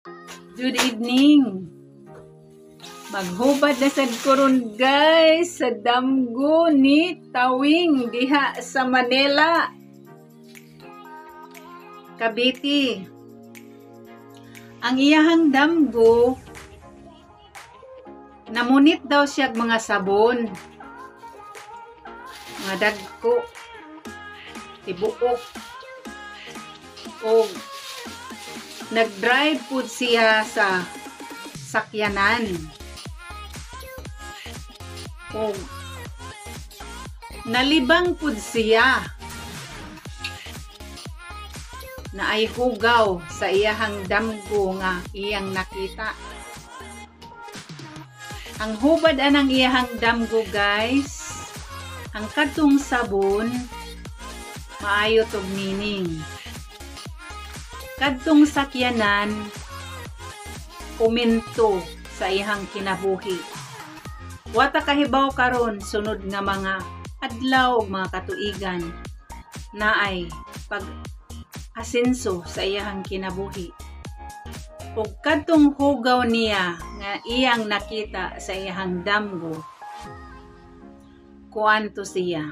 Good evening. Maghubad na sad koron guys sa damgo ni Tawing diha sa Manila, Cavite. Ang iyahang damgo namunit daw siya mga sabon, mga dagko, tibuok, o nag-drive po siya sa sakyanan. O nalibang po siya na ay hugaw sa iyahang damgo nga iyang nakita. Ang hubad anang iyahang damgo guys, ang katong sabon maayo tog meaning. Kadtong sakyanan komento sa iyang kinabuhi. Wata kahibaw karon sunod nga mga adlaw ug mga katuigan naay pag-asenso sa iyang kinabuhi. Ug kadtong hugaw niya nga iyang nakita sa iyang damgo, kuanto siya.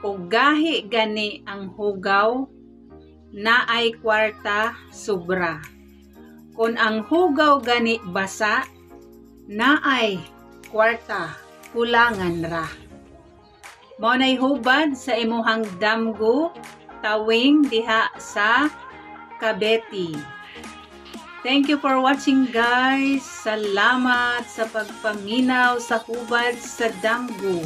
Ug gahi gani ang hugaw naay kwarta sobra. Kung ang hugaw gani basa, naay kwarta kulangan ra. Mao nay hubad sa imuhang damgo Tawing diha sa Cavite. Thank you for watching guys. Salamat sa pagpaminaw sa hubad sa damgo.